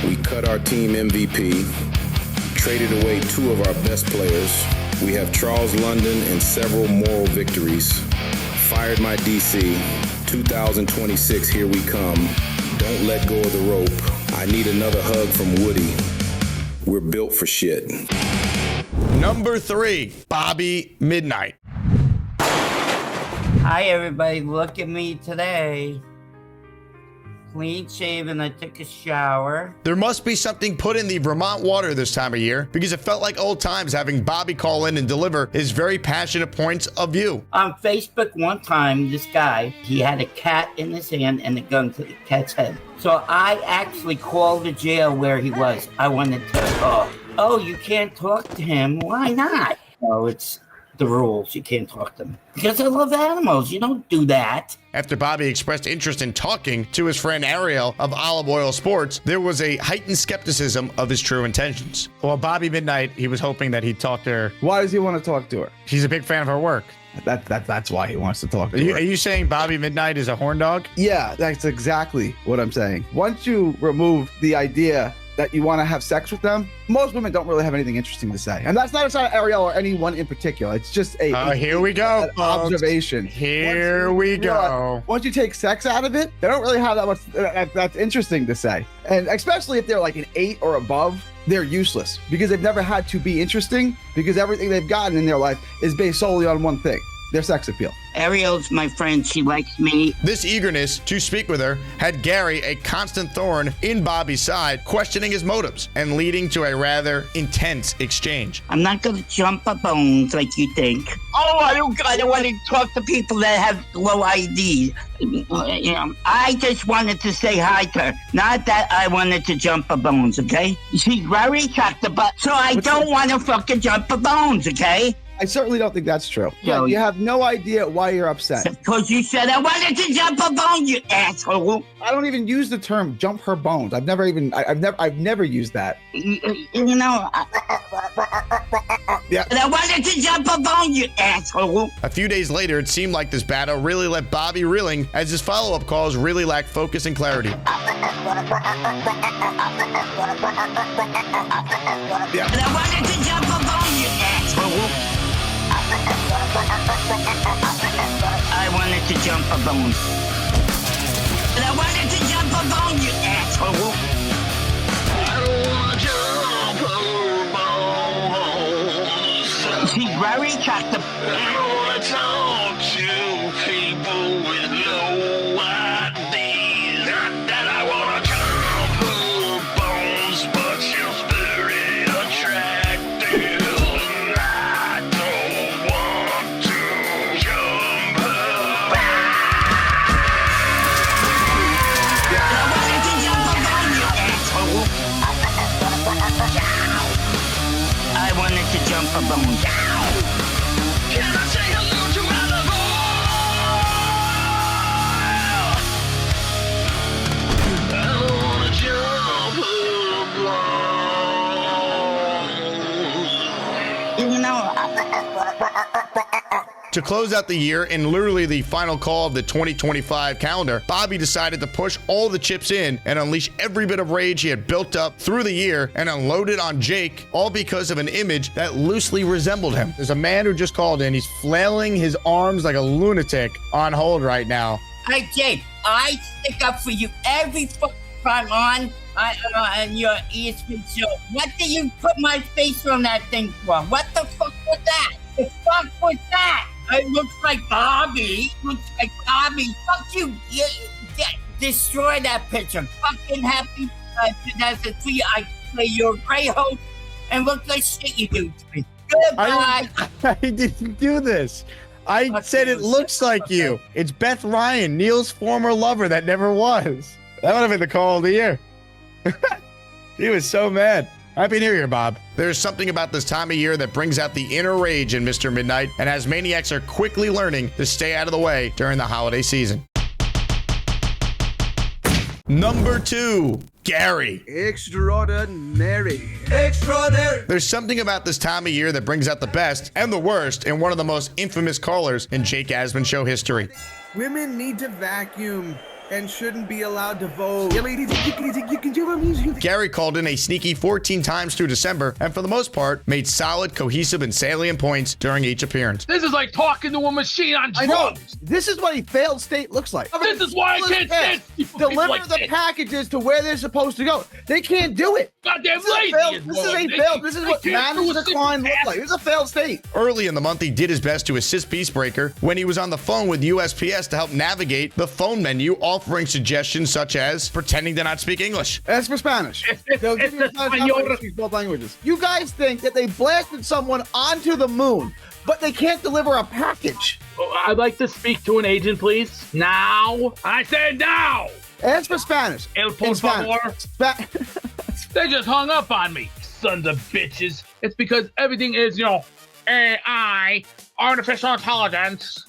We cut our team MVP. Traded away 2 of our best players. We have Charles London and several moral victories. Fired my DC. 2026, here we come. Don't let go of the rope. I need another hug from Woody. We're built for shit. Number 3, Bobby Midnight. Hi everybody, look at me today. Clean shaven, I took a shower. There must be something put in the Vermont water this time of year because it felt like old times having Bobby call in and deliver his very passionate points of view. On Facebook one time, this guy, he had a cat in his hand and a gun to the cat's head. So I actually called the jail where he was. I wanted to, oh, you can't talk to him. Why not? Oh, it's the rules. You can't talk to them. Because I love animals. You don't do that. After Bobby expressed interest in talking to his friend Ariel of Olive Oil Sports, there was a heightened skepticism of his true intentions. Well, Bobby Midnight, he was hoping that he'd talk to her. Why does he want to talk to her? She's a big fan of her work. That's why he wants to talk to her. Are you saying Bobby Midnight is a horn dog? Yeah, that's exactly what I'm saying. Once you remove the idea that you want to have sex with them, most women don't really have anything interesting to say. And that's not a shot at Ariel or anyone in particular. It's just here we go, an observation. Here we go. Once you take sex out of it, they don't really have that much that's interesting to say. And especially if they're like an 8 or above, they're useless because they've never had to be interesting because everything they've gotten in their life is based solely on one thing, their sex appeal. Ariel's my friend. She likes me. This eagerness to speak with her had Gary a constant thorn in Bobby's side, questioning his motives and leading to a rather intense exchange. I'm not going to jump up bones like you think. Oh, I don't want to talk to people that have low ID. You know, I just wanted to say hi to her. Not that I wanted to jump a bones, okay? She's very attractive, but so I don't want to fucking jump a bones, okay? I certainly don't think that's true. Yeah, you have no idea why you're upset. Because you said I wanted to jump a bone, you asshole. I don't even use the term jump her bones. I've never used that. You know, yeah. I wanted to jump a bone, you asshole. A few days later, it seemed like this battle really left Bobby reeling as his follow-up calls really lacked focus and clarity. Yeah. I wanted to jump a bone, you asshole. I wanted to jump a bone. And I wanted to jump a bone, you asshole. I don't want to jump a bone. She's very attractive. I want to talk to people with low ideas. Not that I want to jump her bones, but she's very attractive. I wanted to jump a bone. Can I say hello to my lover? I don't want to jump a bone. You know. To close out the year in literally the final call of the 2025 calendar, Bobby decided to push all the chips in and unleash every bit of rage he had built up through the year and unload it on Jake, all because of an image that loosely resembled him. There's a man who just called in. He's flailing his arms like a lunatic on hold right now. Hey, Jake, I stick up for you every fucking time on your ESPN show. What do you put my face on that thing for? What the fuck was that? The fuck was that? It looks like Bobby. Fuck you. Destroy that picture. Fucking happy 2003. I play your great host and look like shit you do to me. Goodbye. I didn't do this. I said it looks like you. It's Beth Ryan, Neil's former lover that never was. That would have been the call of the year. He was so mad. Happy New Year, Bob. There's something about this time of year that brings out the inner rage in Mr. Midnight, and ASMANIACs are quickly learning to stay out of the way during the holiday season. Number 2, Gary. Extraordinary. There's something about this time of year that brings out the best and the worst in one of the most infamous callers in Jake Asman show history. Women need to vacuum and shouldn't be allowed to vote. Gary called in a sneaky 14 times through December and for the most part made solid, cohesive, and salient points during each appearance. This is like talking to a machine on drugs. I know. This is what a failed state looks like. This is why I can't stand people deliver like the this. packages to where they're supposed to go. They can't do it. Goddamn This is what managed decline looks like. This is a failed state. Early in the month, he did his best to assist Peacebreaker when he was on the phone with USPS to help navigate the phone menu, offering suggestions such as pretending to not speak English. As for Spanish. They'll give you both languages. You guys think that they blasted someone onto the moon, but they can't deliver a package. I'd like to speak to an agent, please. Now. I said now. As for Spanish. El por favor. They just hung up on me, sons of bitches. It's because everything is, AI, artificial intelligence.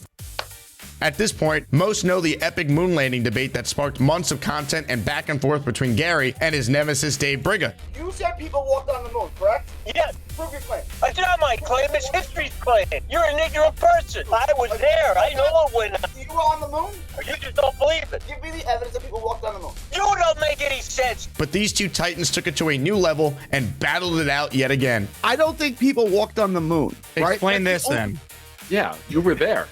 At this point, most know the epic moon landing debate that sparked months of content and back and forth between Gary and his nemesis Dave Briga. You said people walked on the moon, correct? Yes. Prove your claim. It's not my claim, it's history's claim. You're an ignorant person. I was there. I know it went. You were on the moon? You just don't believe it. Give me the evidence that people walked on the moon. You don't make any sense. But these two titans took it to a new level and battled it out yet again. I don't think people walked on the moon. Right? Explain this then. Yeah, you were there.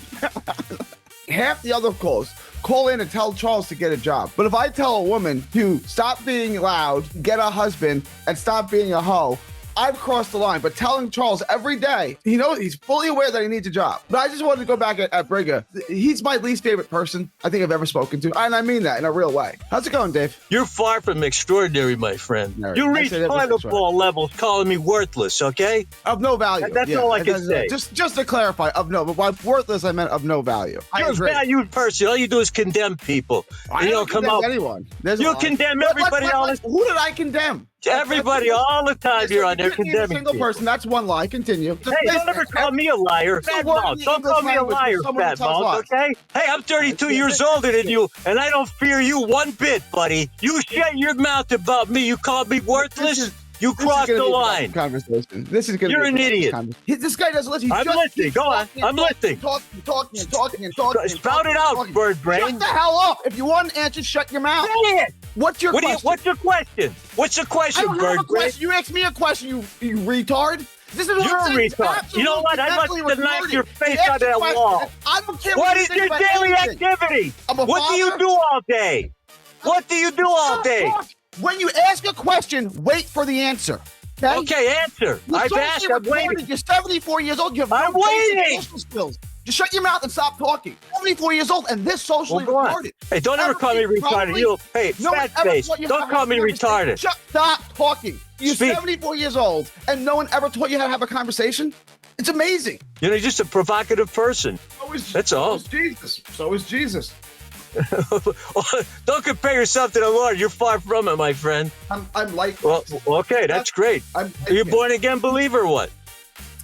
Half the other calls call in and tell Charles to get a job. But if I tell a woman to stop being loud, get a husband, and stop being a hoe, I've crossed the line. But telling Charles every day, he knows he's fully aware that he needs a job. But I just wanted to go back at Briga. He's my least favorite person I think I've ever spoken to. And I mean that in a real way. How's it going, Dave? You're far from extraordinary, my friend. No, you I reach say that final with ball levels calling me worthless, okay? Of no value. That's all I can say. Just to clarify, of no, but by worthless, I meant of no value. You're a valued person. All you do is condemn people. I don't condemn anyone. You condemn everybody all the time. Who did I condemn? Everybody all the time you're on there condemning a single people. person. That's one lie. Continue. Hey, don't ever call me a liar. Fat mouth. Don't call me a liar, fat mouth, okay? Hey, I'm 32 years older than you, and I don't fear you one bit, buddy. You shut your mouth about me. You call me worthless. You crossed the line. Conversation. This is going to You're an idiot. This guy doesn't listen. I'm listening. Go on. I'm listening. Talking. Spout it out, bird brain. Shut the hell up. If you want an answer, shut your mouth. Say it. What's your question? What's your question? What's the question, I don't bird have a brain? question. You asked me a question, you retard. This is You're a retard. You know what? I'd like to knock your face out of that wall. I don't care What you is think your about daily anything. activity? I'm a What do you father. do all day? What do you do all day? When you ask a question, wait for the answer. Okay, answer. I've asked. I'm waiting. You're 74 years old. You have I'm no basic waiting. social skills. Just shut your mouth and stop talking. 74 years old, and this socially Well, go on. retarded. Hey, don't ever call me retarded. Hey, fat face. Don't call me retarded. Stop talking. You're Speak. 74 years old, and no one ever taught you how to have a conversation? It's amazing. You know, you're just a provocative person. That's all. So is Jesus. Don't compare yourself to the Lord. You're far from it, my friend. I'm like. Well, okay, that's great. Are you born again believer or what?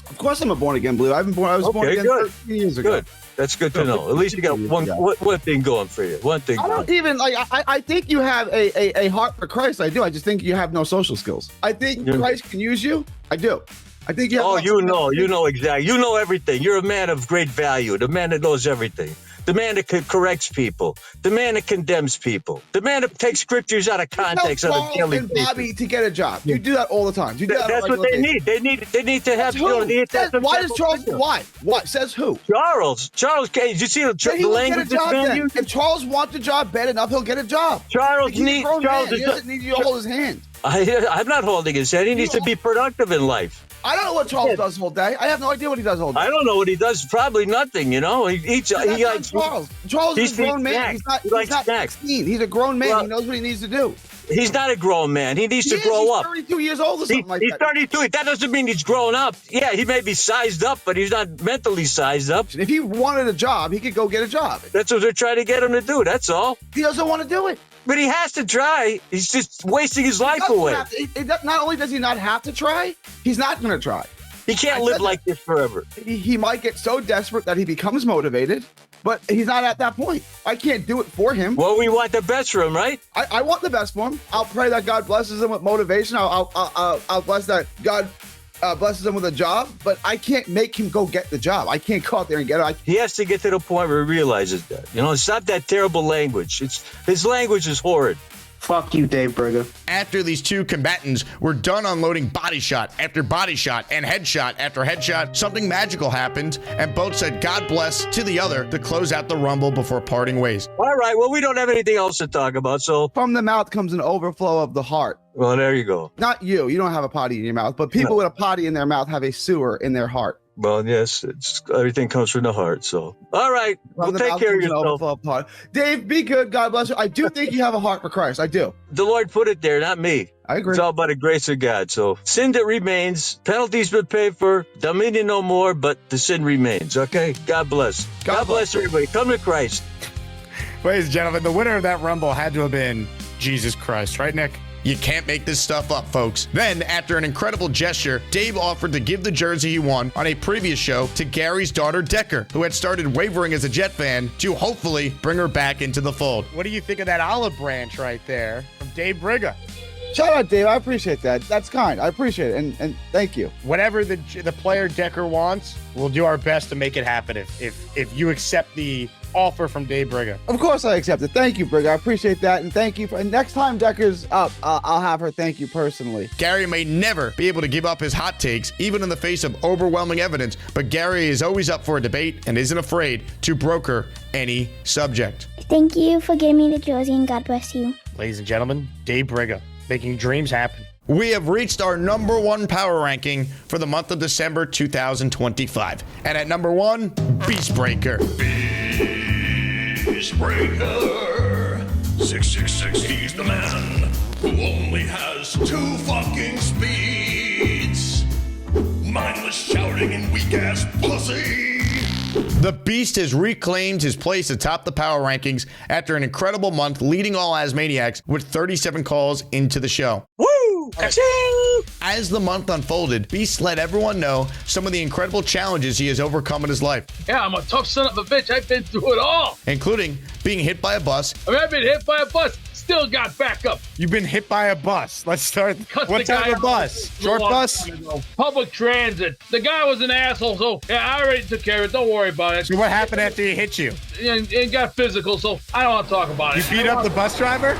Of course, I'm a born again believer. I was born again good. 13 years ago. Good. That's good to know. At least you got one thing going for you. One thing. I don't even like. I think you have a heart for Christ. I do. I just think you have no social skills. I think Christ can use you. I do. I think you have. Oh, you know exactly. You know everything. You're a man of great value. The man that knows everything. The man that corrects people. The man that condemns people. The man that takes scriptures out of context on a daily basis. Bobby to get a job. You do that all the time. You do that That's what they need. They need to have. Why does Charles? Why? What says who? Charles. Did you see the language this man used? If Charles wants a job bad enough, he'll get a job. Charles He doesn't need you to hold his hand. I'm not holding his hand. He needs to be productive in life. I don't know what Charles does all day. I have no idea what he does all day. I don't know what he does. Probably nothing, you know. He likes Charles. Charles is a grown man. He's not 16. He's a grown man. He knows what he needs to do. He's not a grown man. He needs to grow up. He's 32 years old or something like that. He's 32. That doesn't mean he's grown up. Yeah, he may be sized up, but he's not mentally sized up. If he wanted a job, he could go get a job. That's what they're trying to get him to do. That's all. He doesn't want to do it. But he has to try. He's just wasting his life away. Not only does he not have to try, he's not going to try. He can't live like this forever. He might get so desperate that he becomes motivated, but he's not at that point. I can't do it for him. Well, we want the best for him, right? I want the best for him. I'll pray that God blesses him with motivation. I'll bless that God blesses him with a job, but I can't make him go get the job. I can't go out there and get it. He has to get to the point where he realizes that. You know, stop that terrible language. His language is horrid. Fuck you, Dave Briga. After these two combatants were done unloading body shot after body shot and headshot after headshot, something magical happened, and both said God bless to the other to close out the Rumble before parting ways. All right, well, we don't have anything else to talk about, so... From the mouth comes an overflow of the heart. Well, there you go. Not you. You don't have a potty in your mouth, but people with a potty in their mouth have a sewer in their heart. Well, yes, everything comes from the heart, so. All right, well, take care of yourself. Dave, be good. God bless you. I do think you have a heart for Christ. I do. The Lord put it there, not me. I agree. It's all by the grace of God. So sin that remains, penalties been paid for, dominion no more, but the sin remains, okay? God bless. God bless everybody. Come to Christ. Ladies and gentlemen, the winner of that Rumble had to have been Jesus Christ, right, Nick? You can't make this stuff up, folks. Then, after an incredible gesture, Dave offered to give the jersey he won on a previous show to Gary's daughter, Decker, who had started wavering as a Jet fan, to hopefully bring her back into the fold. What do you think of that olive branch right there from Dave Briga? Shout out, Dave. I appreciate that. That's kind. I appreciate it, and thank you. Whatever the player Decker wants, we'll do our best to make it happen. If you accept the offer from Dave Briga. Of course I accept it. Thank you, Brig. I appreciate that. And thank you for, and next time Decker's up, I'll have her thank you personally. Gary may never be able to give up his hot takes, even in the face of overwhelming evidence, but Gary is always up for a debate and isn't afraid to broker any subject. Thank you for giving me the jersey and God bless you. Ladies and gentlemen, Dave Briga, making dreams happen. We have reached our number one power ranking for the month of December 2025. And at number one, Beastbreaker. Beastbreaker. 666, he's the man who only has 2 fucking speeds. Mindless shouting and weak-ass pussy. The Beast has reclaimed his place atop the power rankings after an incredible month, leading all ASMANIACs with 37 calls into the show. Woo! As the month unfolded, Beast let everyone know some of the incredible challenges he has overcome in his life. Yeah, I'm a tough son of a bitch. I've been through it all. Including being hit by a bus. I mean, I've been hit by a bus, still got back up. You've been hit by a bus. Let's start. What type of bus? Short bus? Public transit. The guy was an asshole, so yeah, I already took care of it. Don't worry about it. So what happened after he hit you? It got physical, so I don't want to talk about it. You beat up the bus driver?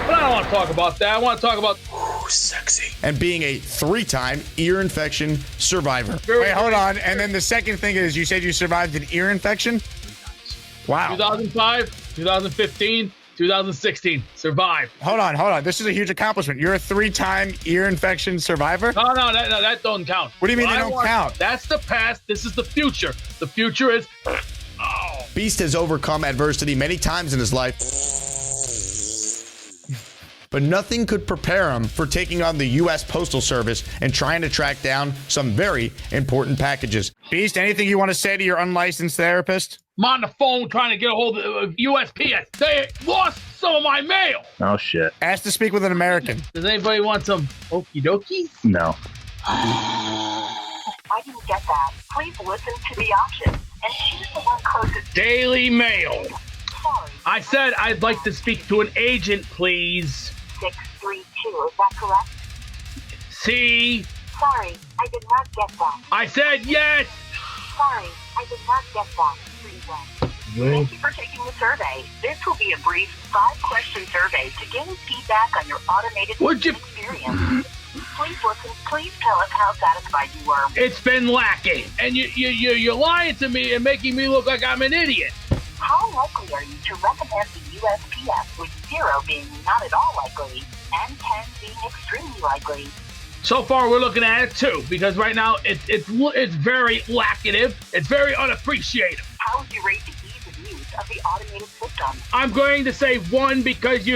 But I don't want to talk about that. I want to talk about sexy. And being a 3-time ear infection survivor. Wait, hold on. And then the second thing is you said you survived an ear infection? Wow. 2005, 2015, 2016. Survived. Hold on. This is a huge accomplishment. You're a 3-time ear infection survivor? No, that don't count. What do you mean they don't count? That's the past. This is the future. The future is... Beast has overcome adversity many times in his life, but nothing could prepare him for taking on the U.S. Postal Service and trying to track down some very important packages. Beast, anything you want to say to your unlicensed therapist? I'm on the phone trying to get a hold of USPS. They lost some of my mail. Oh, shit. Ask to speak with an American. Does anybody want some okie dokies? No. I didn't get that. Please listen to the options and choose the one closest. Daily Mail. Sorry. I said I'd like to speak to an agent, please. 632, is that correct? C. Sorry, I did not get that. I said yes. Sorry, I did not get that. Thank you for taking the survey. This will be a brief 5-question survey to gain feedback on your automated experience. Please listen. Please tell us how satisfied you were. It's been lacking, and you're lying to me and making me look like I'm an idiot. How likely are you to recommend the USPS, with 0 being not at all likely and 10 being extremely likely? So far, we're looking at it 2 because right now it's very lacative. It's very unappreciative. How would you rate the ease of use of the automated system? I'm going to say 1 because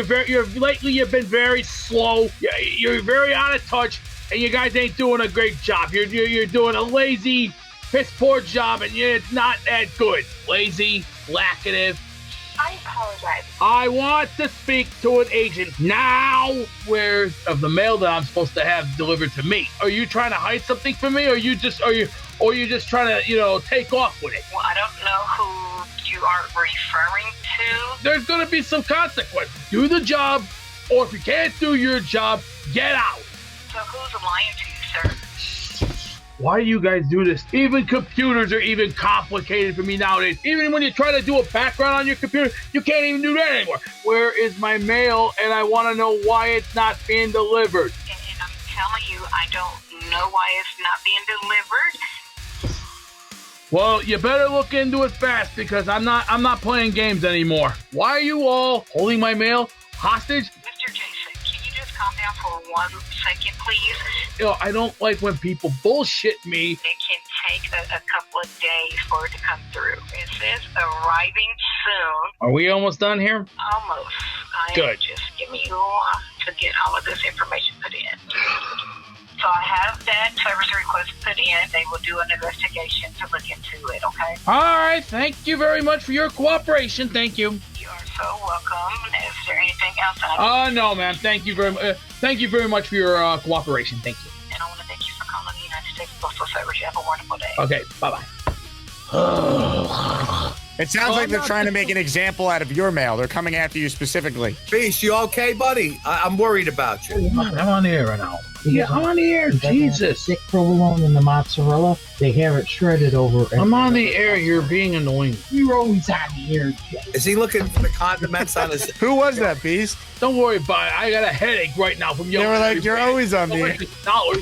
lately you've been very slow. You're very out of touch, and you guys ain't doing a great job. You're doing a lazy, piss poor job, and it's not that good. Lazy, lacative. I apologize. I want to speak to an agent now. Where of the mail that I'm supposed to have delivered to me? Are you trying to hide something from me, or are you just trying to take off with it? Well, I don't know who you are referring to. There's going to be some consequence. Do the job, or if you can't do your job, get out. So who's lying to you, sir? Why do you guys do this? Even computers are even complicated for me nowadays. Even when you try to do a background on your computer, you can't even do that anymore. Where is my mail? And I want to know why it's not being delivered. And I'm telling you, I don't know why it's not being delivered. Well, you better look into it fast because I'm not playing games anymore. Why are you all holding my mail hostage? Mr. Jason, can you just calm down for 1 second, please? I don't like when people bullshit me. It can take a couple of days for it to come through. It says arriving soon. Are we almost done here? Almost. Good. Just give me to get all of this information put in. So I have that service request put in. They will do an investigation to look into it, okay? All right. Thank you very much for your cooperation. Thank you. You are so welcome. Is there anything else no, ma'am. Thank you very much. Thank you very much for your cooperation. Thank you. And I want to thank you for calling the United States Postal Service. You have a wonderful day. Okay. Bye-bye. It sounds like they're trying to make an example out of your mail. They're coming after you specifically. Beast, you okay, buddy? I'm worried about you. I'm on the air right now. Yeah, on the air, Jesus. Thick provolone and the mozzarella, they have it shredded over. I'm on the air. You're being annoying. You're always on the air. Is he looking for the condiments on his? Who was that, Beast? Don't worry about it. I got a headache right now from you. They were like, you're always on the air.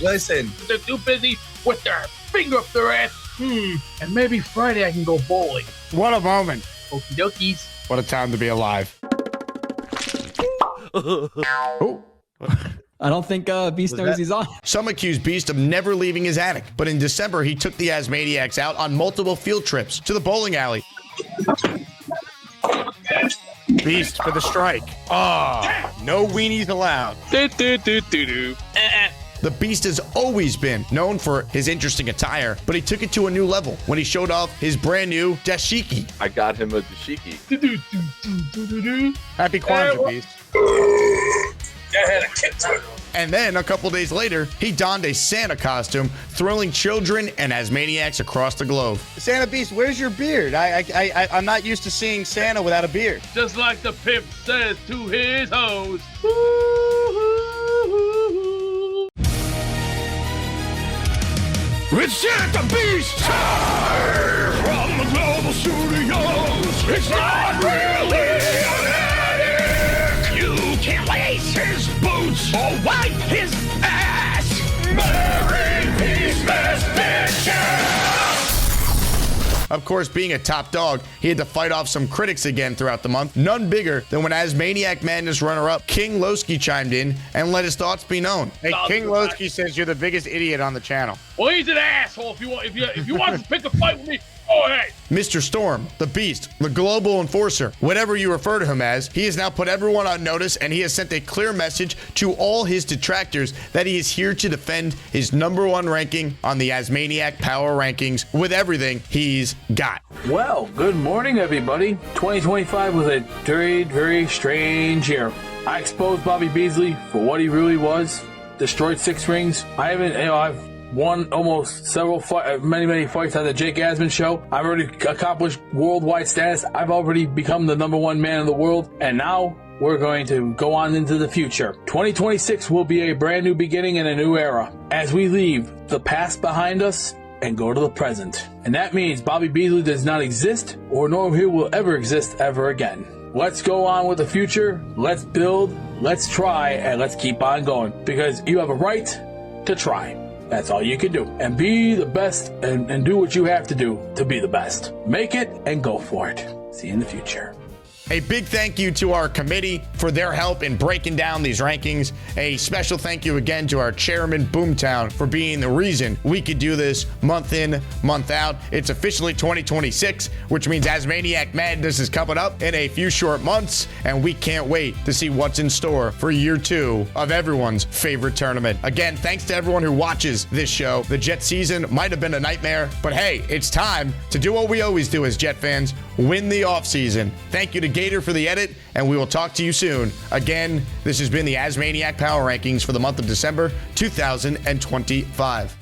Listen. They're too busy with their finger up their ass. And maybe Friday I can go bowling. What a moment. Okie dokies. What a time to be alive. Oh. I don't think Beast knows he's on. Some accuse Beast of never leaving his attic, but in December, he took the ASMANIACs out on multiple field trips to the bowling alley. Beast for the strike. No weenies allowed. The Beast has always been known for his interesting attire, but he took it to a new level when he showed off his brand new dashiki. I got him a dashiki. Happy Kwanzaa, Beast. And then a couple days later, he donned a Santa costume, thrilling children and ASMANIACs across the globe. Santa Beast, where's your beard? I'm not used to seeing Santa without a beard. Just like the pimp says to his hoes. It's Santa Beast time from the Global Studios. It's not really an attic. You can lace his boots or wipe his ass. Merry Peaceless bitches. Of course, being a top dog, he had to fight off some critics again throughout the month. None bigger than when ASMANIAC Madness runner-up King Lowski chimed in and let his thoughts be known. Hey, King Lowski says you're the biggest idiot on the channel. Well, he's an asshole. If you want to pick a fight with me, go ahead. Mr. Storm, the Beast, the Global Enforcer, whatever you refer to him as, he has now put everyone on notice, and he has sent a clear message to all his detractors that he is here to defend his #1 ranking on the ASMANIAC Power Rankings with everything he's got. Well, good morning, everybody. 2025 was a very, very strange year. I exposed Bobby Beasley for what he really was, destroyed 6 rings. I've won almost many fights at the Jake Asman show. I've already accomplished worldwide status. I've already become the #1 man in the world. And now we're going to go on into the future. 2026 will be a brand new beginning and a new era as we leave the past behind us and go to the present. And that means Bobby Beasley does not exist, or nor he will ever exist ever again. Let's go on with the future. Let's build, let's try, and let's keep on going, because you have a right to try. That's all you can do. And be the best and do what you have to do to be the best. Make it and go for it. See you in the future. A big thank you to our committee for their help in breaking down these rankings. A special thank you again to our chairman, Boomtown, for being the reason we could do this month in, month out. It's officially 2026, which means ASMANIAC Madness is coming up in a few short months, and we can't wait to see what's in store for year 2 of everyone's favorite tournament. Again, thanks to everyone who watches this show. The Jet season might have been a nightmare, but hey, it's time to do what we always do as Jet fans, win the offseason. Thank you to Gator for the edit, and we will talk to you soon. Again, this has been the ASMANIAC Power Rankings for the month of December 2025.